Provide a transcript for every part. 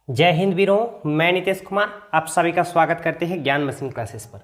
जय हिंद वीरों, मैं नितेश कुमार आप सभी का स्वागत करते हैं ज्ञान मशीन क्लासेस पर।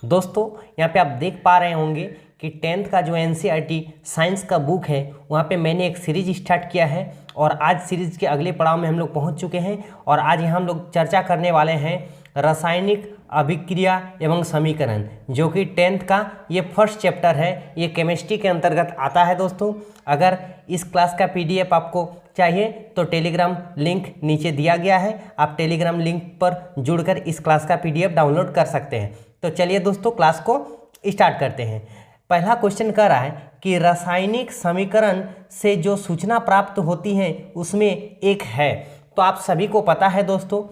दोस्तों यहाँ पे आप देख पा रहे होंगे कि 10th का जो एनसीईआरटी साइंस का बुक है वहाँ पे मैंने एक सीरीज स्टार्ट किया है और आज सीरीज के अगले पड़ाव में हम लोग पहुँच चुके हैं और आज यहाँ हम लोग चर्चा करने वाले हैं रासायनिक अभिक्रिया एवं समीकरण, जो कि 10th का ये फर्स्ट चैप्टर है। ये केमिस्ट्री के अंतर्गत आता है। दोस्तों अगर इस क्लास का पीडीएफ आपको चाहिए तो टेलीग्राम लिंक नीचे दिया गया है, आप टेलीग्राम लिंक पर जुड़कर इस क्लास का पीडीएफ डाउनलोड कर सकते हैं। तो चलिए दोस्तों क्लास को स्टार्ट करते हैं। पहला क्वेश्चन कह रहा है कि रासायनिक समीकरण से जो सूचना प्राप्त होती है उसमें एक है। तो आप सभी को पता है दोस्तों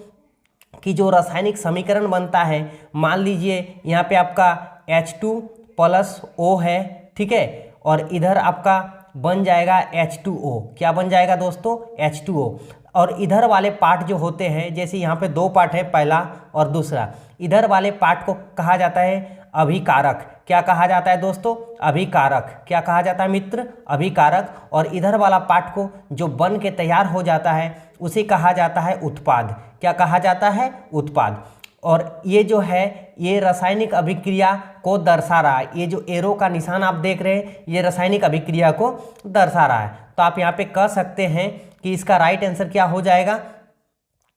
कि जो रासायनिक समीकरण बनता है, मान लीजिए यहाँ पे आपका H2+O है, ठीक है, और इधर आपका बन जाएगा H2O। क्या बन जाएगा दोस्तों? H2O। और इधर वाले पार्ट जो होते हैं, जैसे यहाँ पे दो पार्ट है, पहला और दूसरा, इधर वाले पार्ट को कहा जाता है अभिकारक। क्या कहा जाता है दोस्तों? अभिकारक। क्या कहा जाता है मित्र? अभिकारक। और इधर वाला पार्ट को जो बन के तैयार हो जाता है उसे कहा जाता है उत्पाद। क्या कहा जाता है? उत्पाद। और ये जो है ये रासायनिक अभिक्रिया को दर्शा रहा है। ये जो एरो का निशान आप देख रहे हैं ये रासायनिक अभिक्रिया को दर्शा रहा है। तो आप यहाँ पे कह सकते हैं कि इसका राइट आंसर क्या हो जाएगा?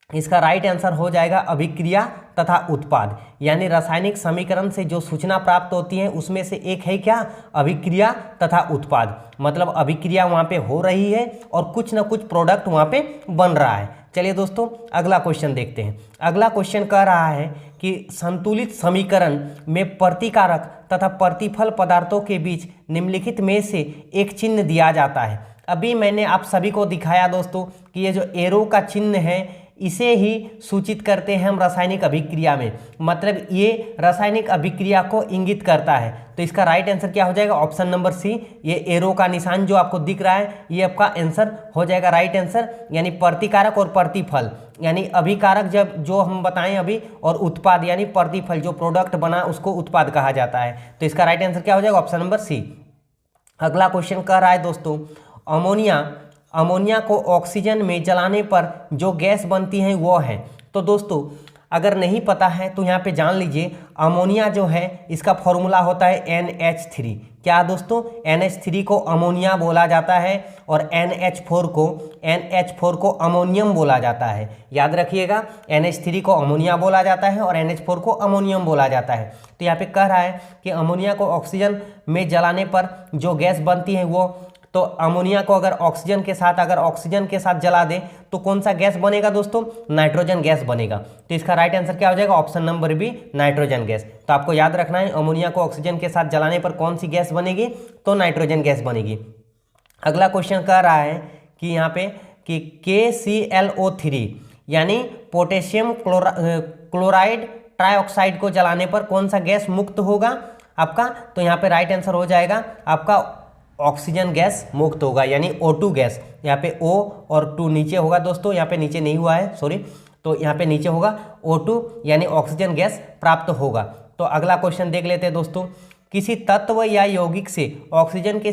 इसका राइट आंसर हो जाएगा अभिक्रिया तथा उत्पाद। यानी रासायनिक समीकरण से जो सूचना प्राप्त होती है उसमें से एक है क्या? अभिक्रिया तथा उत्पाद। मतलब अभिक्रिया वहाँ पे हो रही है और कुछ ना कुछ प्रोडक्ट वहाँ पे बन रहा है। चलिए दोस्तों अगला क्वेश्चन देखते हैं। अगला क्वेश्चन कह रहा है कि संतुलित समीकरण में प्रतिकारक तथा प्रतिफल पदार्थों के बीच निम्नलिखित में से एक चिन्ह दिया जाता है। अभी मैंने आप सभी को दिखाया दोस्तों कि ये जो एरो का चिन्ह है इसे ही सूचित करते हैं हम रासायनिक अभिक्रिया में। मतलब ये रासायनिक अभिक्रिया को इंगित करता है। तो इसका राइट आंसर क्या हो जाएगा? Option number C. ये एरो का निशान जो आपको दिख रहा है ये आपका आंसर हो जाएगा, राइट आंसर। यानी प्रतिकारक और प्रतिफल, यानी अभिकारक जब जो हम बताएं अभी, और उत्पाद यानी प्रतिफल जो प्रोडक्ट बना उसको उत्पाद कहा जाता है। तो इसका राइट आंसर क्या हो जाएगा? Option number C. अगला क्वेश्चन कह रहा है दोस्तों अमोनिया को ऑक्सीजन में जलाने पर जो गैस बनती है वो है। तो दोस्तों अगर नहीं पता है तो यहाँ पे जान लीजिए, अमोनिया जो है इसका फॉर्मूला होता है NH3। क्या दोस्तों? NH3 को अमोनिया बोला जाता है और NH4 को अमोनियम बोला जाता है। याद रखिएगा, NH3 को अमोनिया बोला जाता है और NH4 को अमोनियम बोला जाता है। तो यहाँ पे कह रहा है कि अमोनिया को ऑक्सीजन में जलाने पर जो गैस बनती है वो, तो अमोनिया को अगर ऑक्सीजन के साथ जला दें तो कौन सा गैस बनेगा दोस्तों? नाइट्रोजन गैस बनेगा। तो इसका राइट आंसर क्या हो जाएगा? Option number B, nitrogen gas. तो आपको याद रखना है अमोनिया को ऑक्सीजन के साथ जलाने पर कौन सी गैस बनेगी? तो नाइट्रोजन गैस बनेगी। अगला क्वेश्चन कह रहा है कि यहाँ पे कि KClO3 यानी पोटेशियम क्लोराइड ट्राइऑक्साइड को जलाने पर कौन सा गैस मुक्त होगा आपका? तो यहाँ पे राइट आंसर हो जाएगा आपका ऑक्सीजन गैस मुक्त होगा, यानी O2 गैस। यहाँ पे O और 2 नीचे होगा दोस्तों, यहाँ पे नीचे नहीं हुआ है, सॉरी। तो यहाँ पे नीचे होगा O2 यानी ऑक्सीजन गैस प्राप्त होगा। तो अगला क्वेश्चन देख लेते हैं दोस्तों। किसी तत्व या यौगिक से ऑक्सीजन के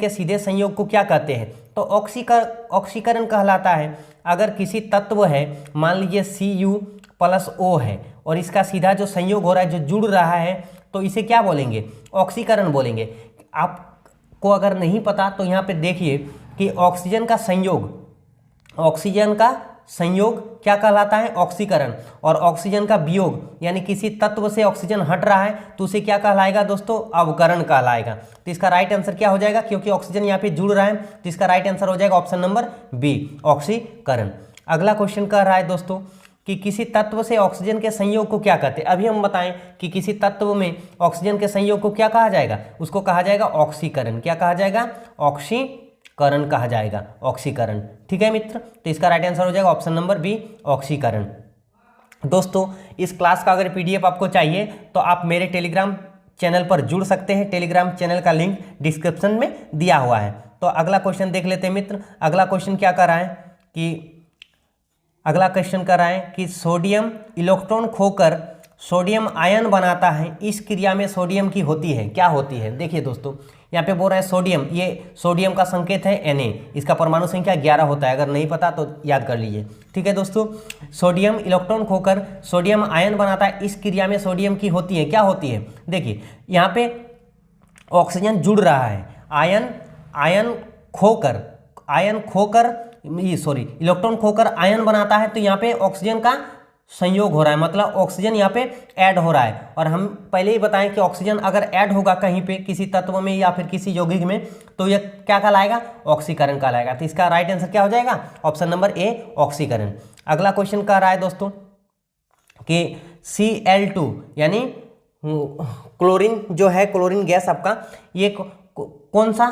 सीधे संयोग को क्या कहते हैं? तो ऑक्सीकरण कहलाता है। अगर किसी तत्व है, मान लीजिए Cu+O है और इसका सीधा जो संयोग हो रहा है, जो जुड़ रहा है, तो इसे क्या बोलेंगे? ऑक्सीकरण बोलेंगे। आपको अगर नहीं पता तो यहाँ पे देखिए कि ऑक्सीजन का संयोग क्या कहलाता है? ऑक्सीकरण। और ऑक्सीजन का वियोग यानी किसी तत्व से ऑक्सीजन हट रहा है तो उसे क्या कहलाएगा दोस्तों? अवकरण कहलाएगा। तो इसका राइट आंसर क्या हो जाएगा? क्योंकि ऑक्सीजन यहाँ पे जुड़ रहा है तो इसका राइट आंसर हो जाएगा ऑप्शन नंबर बी, ऑक्सीकरण। अगला क्वेश्चन कह रहा है दोस्तों कि किसी तत्व से ऑक्सीजन के संयोग को क्या कहते हैं? अभी हम बताएं कि किसी तत्व में ऑक्सीजन के संयोग को क्या कहा जाएगा? उसको कहा जाएगा ऑक्सीकरण। क्या कहा जाएगा? ऑक्सीकरण कहा जाएगा, ऑक्सीकरण। ठीक है मित्र, तो इसका राइट आंसर हो जाएगा ऑप्शन नंबर बी, ऑक्सीकरण। दोस्तों इस क्लास का अगर पीडीएफ आपको चाहिए तो आप मेरे टेलीग्राम चैनल पर जुड़ सकते हैं। टेलीग्राम चैनल का लिंक डिस्क्रिप्शन में दिया हुआ है। तो अगला क्वेश्चन देख लेते हैं मित्र। अगला क्वेश्चन क्या कर रहा है कि सोडियम इलेक्ट्रॉन खोकर सोडियम आयन बनाता है। इस क्रिया में सोडियम की होती है, क्या होती है? देखिए दोस्तों, यहाँ पे बोल रहे हैं सोडियम, ये सोडियम का संकेत है Na, इसका परमाणु संख्या 11 होता है, अगर नहीं पता तो याद कर लीजिए। ठीक है दोस्तों, सोडियम इलेक्ट्रॉन खोकर सोडियम आयन बनाता है। इस क्रिया में सोडियम की होती है, क्या होती है, देखिए यहाँ पे ऑक्सीजन जुड़ रहा है, आयन खोकर इलेक्ट्रॉन खोकर आयन बनाता है, तो यहाँ पे ऑक्सीजन का संयोग हो रहा है, मतलब ऑक्सीजन यहाँ पे ऐड हो रहा है। और हम पहले ही बताएं कि ऑक्सीजन अगर ऐड होगा कहीं पे किसी तत्व में या फिर किसी यौगिक में, तो यह क्या कहलाएगा, ऑक्सीकरण कहलाएगा। तो इसका राइट आंसर क्या हो जाएगा, ऑप्शन नंबर ए, ऑक्सीकरण। अगला क्वेश्चन कह रहा है दोस्तों कि Cl2 यानी क्लोरीन जो है, क्लोरीन गैस आपका, ये कौन सा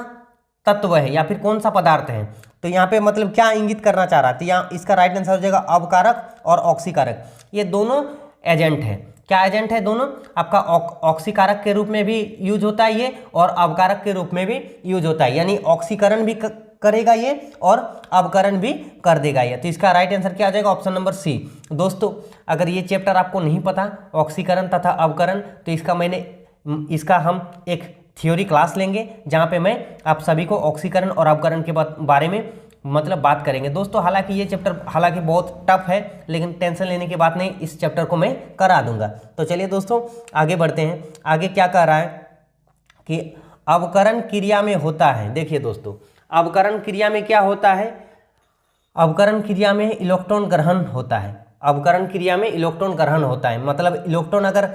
तत्व है या फिर कौन सा पदार्थ है। तो यहाँ पे मतलब क्या इंगित करना चाह रहा है, तो यहाँ इसका राइट आंसर हो जाएगा अवकारक और ऑक्सीकारक। ये दोनों एजेंट है, क्या एजेंट है, दोनों आपका ऑक्सीकारक के रूप में भी यूज होता है ये, और अवकारक के रूप में भी यूज होता है, यानी ऑक्सीकरण भी करेगा ये और अवकरण भी कर देगा ये। तो इसका राइट आंसर क्या आ जाएगा, ऑप्शन नंबर सी। दोस्तों अगर ये चैप्टर आपको नहीं पता ऑक्सीकरण तथा अवकरण, तो इसका हम एक थ्योरी क्लास लेंगे जहाँ पे मैं आप सभी को ऑक्सीकरण और अवकरण के बारे में मतलब बात करेंगे दोस्तों। हालांकि ये चैप्टर बहुत टफ है, लेकिन टेंशन लेने की बात नहीं, इस चैप्टर को मैं करा दूंगा। तो चलिए दोस्तों आगे बढ़ते हैं। आगे क्या कह रहा है कि अवकरण क्रिया में होता है। देखिए दोस्तों, अवकरण क्रिया में क्या होता है, अवकरण क्रिया में इलेक्ट्रॉन ग्रहण होता है। अवकरण क्रिया में इलेक्ट्रॉन ग्रहण होता है, मतलब इलेक्ट्रॉन अगर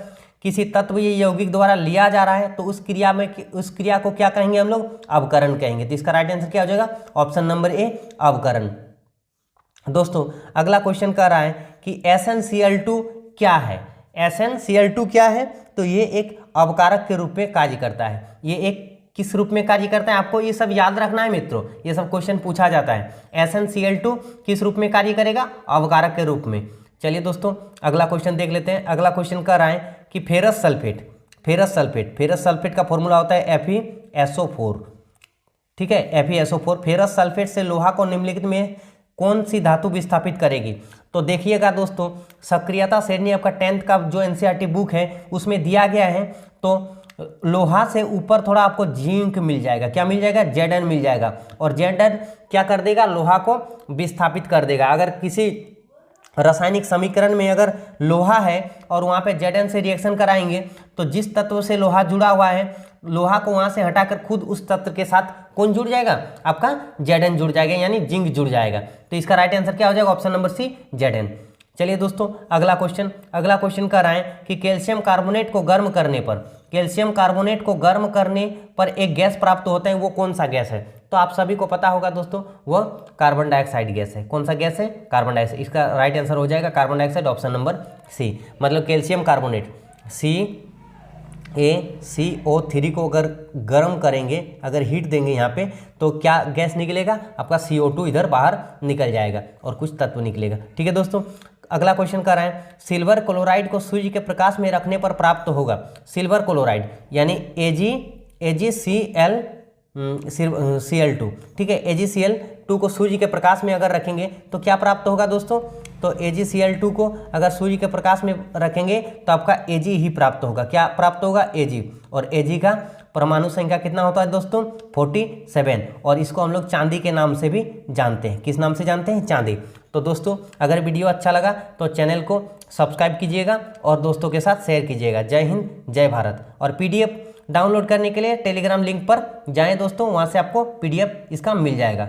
किसी तत्व या यौगिक द्वारा लिया जा रहा है तो उस क्रिया को क्या कहेंगे हम लोग, अवकरण कहेंगे। तो इसका राइट आंसर क्या हो जाएगा, ऑप्शन नंबर ए, अवकरण। दोस्तों अगला क्वेश्चन कह रहा है कि SnCl2 क्या है। SnCl2 क्या है, तो ये एक अवकारक के रूप में कार्य करता है। ये एक किस रूप में कार्य करता है, आपको ये सब याद रखना है मित्रों, ये सब क्वेश्चन पूछा जाता है। SnCl2 किस रूप में कार्य करेगा, अवकारक के रूप में। चलिए दोस्तों अगला क्वेश्चन देख लेते हैं। अगला क्वेश्चन कह रहा है कि फेरस सल्फेट का फॉर्मूला होता है FeSO4। ठीक है, FeSO4। फेरस सल्फेट से लोहा को निम्नलिखित में कौन सी धातु विस्थापित करेगी। तो देखिएगा दोस्तों, सक्रियता श्रेणी आपका 10th का जो NCERT बुक है उसमें दिया गया है। तो लोहा से ऊपर थोड़ा आपको जिंक मिल जाएगा, क्या मिल जाएगा, Zn मिल जाएगा। और Zn क्या कर देगा, लोहा को विस्थापित कर देगा। अगर किसी रासायनिक समीकरण में अगर लोहा है और वहाँ पे Zn से रिएक्शन कराएंगे, तो जिस तत्व से लोहा जुड़ा हुआ है, लोहा को वहाँ से हटाकर खुद उस तत्व के साथ कौन जुड़ जाएगा, आपका Zn जुड़ जाएगा, यानी जिंक जुड़ जाएगा। तो इसका राइट आंसर क्या हो जाएगा, ऑप्शन नंबर सी, Zn। चलिए दोस्तों अगला क्वेश्चन कह रहा है कि कैल्शियम कार्बोनेट को गर्म करने पर एक गैस प्राप्त होता है, वो कौन सा गैस है। तो आप सभी को पता होगा दोस्तों, वह कार्बन डाइऑक्साइड गैस है। कौन सा गैस है, कार्बन डाइऑक्साइड। इसका राइट आंसर हो जाएगा carbon dioxide, option number C. मतलब कैल्शियम कार्बोनेट CaCO3 को अगर गर्म करेंगे, अगर हीट देंगे यहाँ पे, तो क्या गैस निकलेगा, आपका CO2 इधर बाहर निकल जाएगा और कुछ तत्व निकलेगा। ठीक है दोस्तों, अगला क्वेश्चन कर रहे हैं, सिल्वर क्लोराइड को सूर्य के प्रकाश में रखने पर प्राप्त होगा। सिल्वर क्लोराइड यानी AgCl2। ठीक है, AgCl2 को सूर्य के प्रकाश में अगर रखेंगे तो क्या प्राप्त होगा दोस्तों, तो AgCl2 को अगर सूर्य के प्रकाश में रखेंगे तो आपका Ag ही प्राप्त होगा। क्या प्राप्त होगा, Ag। और Ag का परमाणु संख्या कितना होता है दोस्तों, 47। और इसको हम लोग चांदी के नाम से भी जानते हैं। किस नाम से जानते हैं, चांदी। तो दोस्तों अगर वीडियो अच्छा लगा तो चैनल को सब्सक्राइब कीजिएगा और दोस्तों के साथ शेयर कीजिएगा। जय हिंद, जय भारत। और PDF डाउनलोड करने के लिए टेलीग्राम लिंक पर जाएं दोस्तों, वहाँ से आपको PDF इसका मिल जाएगा।